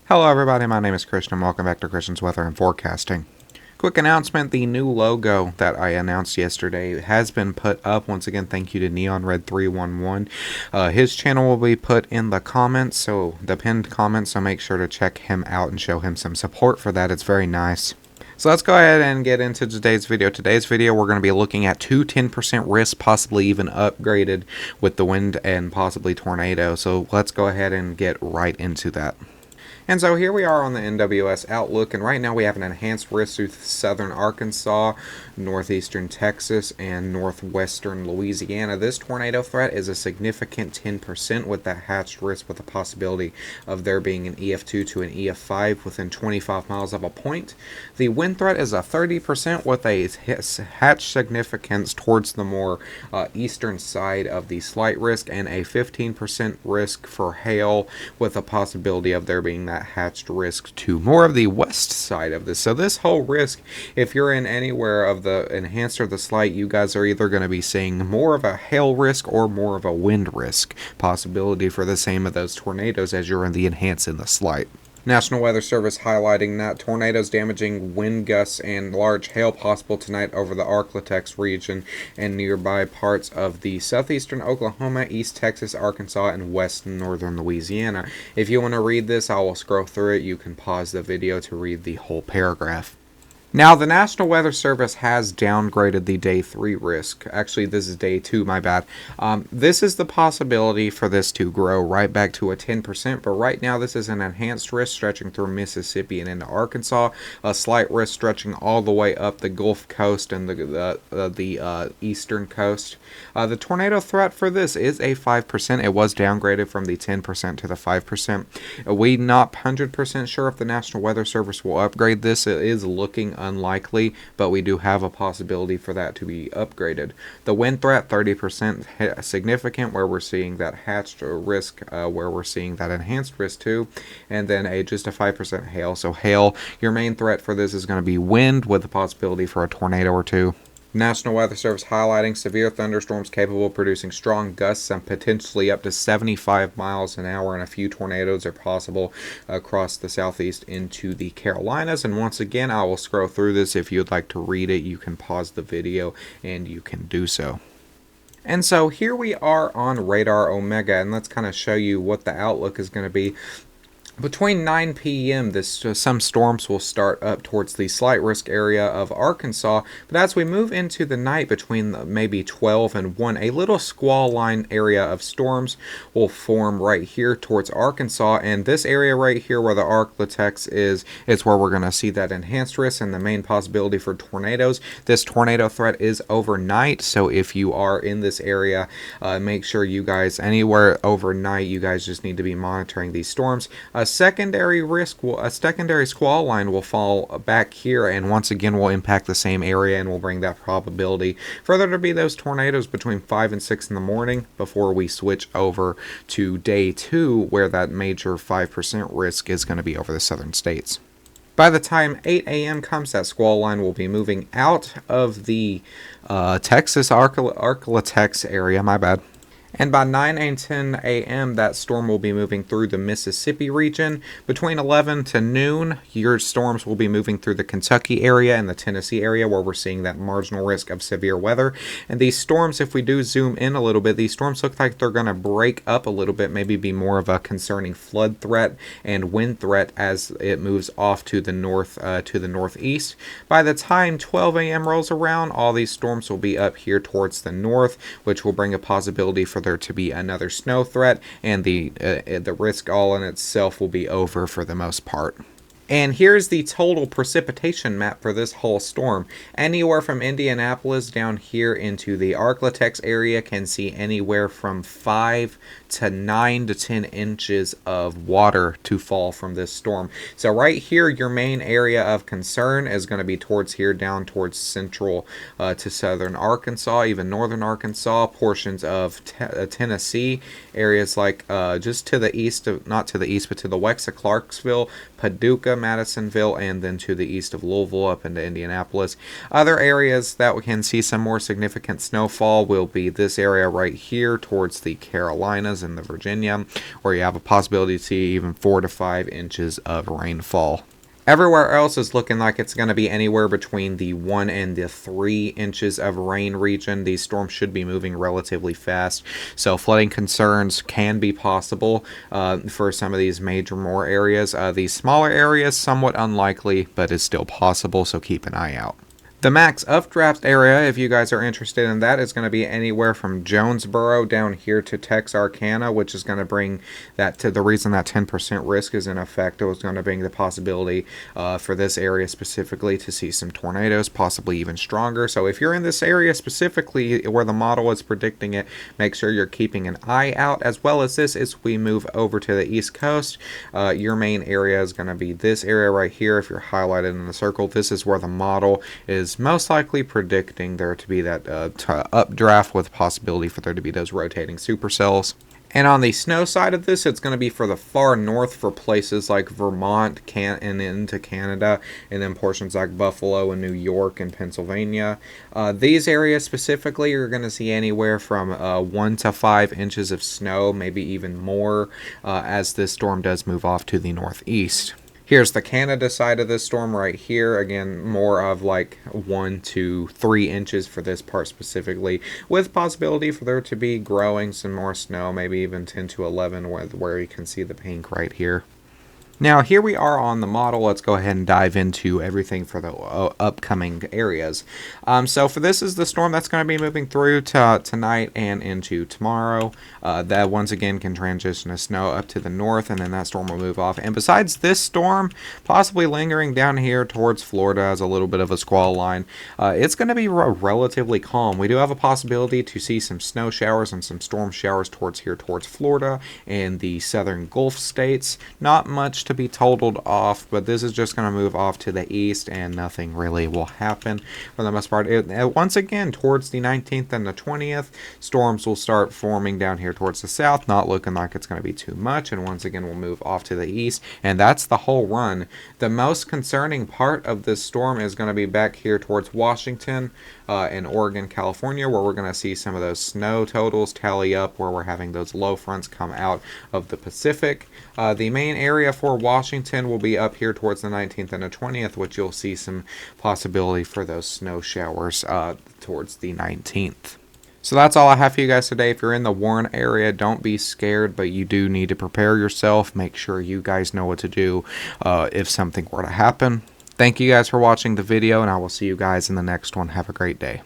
Hello everybody, my name is Christian and welcome back to Christian's Weather and Forecasting. Quick announcement, the new logo that I announced yesterday has been put up. Once again, thank you to Neon Red 311. His channel will be put in the comments, so the pinned comments, so make sure to check him out and show him some support for that. It's very nice. So let's go ahead and get into today's video. Today's video, we're going to be looking at two 10% risks, possibly even upgraded with the wind and possibly tornado. So let's go ahead and get right into that. And so here we are on the NWS Outlook, and right now we have an enhanced risk through southern Arkansas, northeastern Texas, and northwestern Louisiana. This tornado threat is a significant 10% with that hatched risk, with the possibility of there being an EF2 to an EF5 within 25 miles of a point. The wind threat is a 30% with a hatched significance towards the more eastern side of the slight risk, and a 15% risk for hail with a possibility of there being that hatched risk to more of the west side of this. So this whole risk, if you're in anywhere of the enhanced or the slight, you guys are either going to be seeing more of a hail risk or more of a wind risk possibility for the same of those tornadoes as you're in the enhanced and the slight. National Weather Service highlighting that tornadoes, damaging wind gusts, and large hail possible tonight over the Arklatex region and nearby parts of the southeastern Oklahoma, East Texas, Arkansas, and west and northern Louisiana. If you want to read this, I will scroll through it. You can pause the video to read the whole paragraph. Now, the National Weather Service has downgraded the Day 3 risk. Actually, this is Day 2, my bad. This is the possibility for this to grow right back to a 10%, but right now this is an enhanced risk stretching through Mississippi and into Arkansas, a slight risk stretching all the way up the Gulf Coast and the eastern coast. The tornado threat for this is a 5%. It was downgraded from the 10% to the 5%. We're not 100% sure if the National Weather Service will upgrade this. It is looking unlikely, but we do have a possibility for that to be upgraded. The wind threat, 30% significant, where we're seeing that hatched risk, where we're seeing that enhanced risk too, and then just a 5% hail. So hail, your main threat for this is going to be wind with the possibility for a tornado or two. National Weather Service highlighting severe thunderstorms capable of producing strong gusts and potentially up to 75 miles an hour, and a few tornadoes are possible across the southeast into the Carolinas. And once again, I will scroll through this. If you'd like to read it, you can pause the video and you can do so. And so here we are on Radar Omega, and let's kind of show you what the outlook is going to be. Between 9 p.m., some storms will start up towards the slight risk area of Arkansas, but as we move into the night between maybe 12 and 1, a little squall line area of storms will form right here towards Arkansas, and this area right here where the Arklatex is where we're going to see that enhanced risk and the main possibility for tornadoes. This tornado threat is overnight, so if you are in this area, make sure you guys, anywhere overnight, you guys just need to be monitoring these storms. A secondary squall line will fall back here, and once again will impact the same area and will bring that probability further to be those tornadoes between 5 and 6 in the morning before we switch over to Day 2, where that major 5% risk is going to be over the southern states. By the time 8 a.m. comes, that squall line will be moving out of the Texas Arklatex area, my bad. And by 9 and 10 a.m., that storm will be moving through the Mississippi region. Between 11 to noon, your storms will be moving through the Kentucky area and the Tennessee area, where we're seeing that marginal risk of severe weather. And these storms, if we do zoom in a little bit, these storms look like they're going to break up a little bit, maybe be more of a concerning flood threat and wind threat as it moves off to the north, to the northeast. By the time 12 a.m. rolls around, all these storms will be up here towards the north, which will bring a possibility for there to be another snow threat, and the risk all in itself will be over for the most part. And here's the total precipitation map for this whole storm. Anywhere from Indianapolis down here into the Arklatex area can see anywhere from 5 to 9 to 10 inches of water to fall from this storm. So right here, your main area of concern is going to be towards here, down towards central to southern Arkansas, even northern Arkansas, portions of Tennessee, areas like just to the east, not to the east, but to the west of Clarksville, Paducah, Madisonville and then to the east of Louisville up into Indianapolis. Other areas that we can see some more significant snowfall will be this area right here towards the Carolinas and the Virginia, where you have a possibility to see even 4 to 5 inches of rainfall. Everywhere else is looking like it's going to be anywhere between the 1 and the 3 inches of rain region. These storms should be moving relatively fast, so flooding concerns can be possible for some of these more areas. These smaller areas, somewhat unlikely, but is still possible, so keep an eye out. The max updraft area, if you guys are interested in that, is going to be anywhere from Jonesboro down here to Texarkana, which is going to bring that to the reason that 10% risk is in effect. It was going to bring the possibility for this area specifically to see some tornadoes, possibly even stronger. So if you're in this area specifically where the model is predicting it, make sure you're keeping an eye out. As well as this, as we move over to the East Coast, your main area is going to be this area right here. If you're highlighted in the circle, this is where the model is most likely predicting there to be that updraft with possibility for there to be those rotating supercells. And on the snow side of this, it's going to be for the far north for places like Vermont and into Canada, and then portions like Buffalo and New York and Pennsylvania. These areas specifically are going to see anywhere from 1 to 5 inches of snow, maybe even more, as this storm does move off to the northeast. Here's the Canada side of this storm right here. Again, more of like 1 to 3 inches for this part specifically, with possibility for there to be growing some more snow, maybe even 10 to 11, where you can see the pink right here. Now, here we are on the model. Let's go ahead and dive into everything for the upcoming areas. So for this is the storm that's going to be moving through tonight and into tomorrow. That once again can transition to snow up to the north, and then that storm will move off. And besides this storm, possibly lingering down here towards Florida as a little bit of a squall line, it's going to be relatively calm. We do have a possibility to see some snow showers and some storm showers towards Florida and the southern Gulf states. Not much to be totaled off, but this is just going to move off to the east and nothing really will happen for the most part. Once again, towards the 19th and the 20th, storms will start forming down here towards the south, not looking like it's going to be too much, and once again we'll move off to the east, and that's the whole run. The most concerning part of this storm is going to be back here towards Washington and Oregon, California, where we're going to see some of those snow totals tally up, where we're having those low fronts come out of the Pacific. The main area for Washington will be up here towards the 19th and the 20th, which you'll see some possibility for those snow showers towards the 19th. So that's all I have for you guys today. If you're in the Warren area, don't be scared, but you do need to prepare yourself. Make sure you guys know what to do if something were to happen. Thank you guys for watching the video, and I will see you guys in the next one. Have a great day.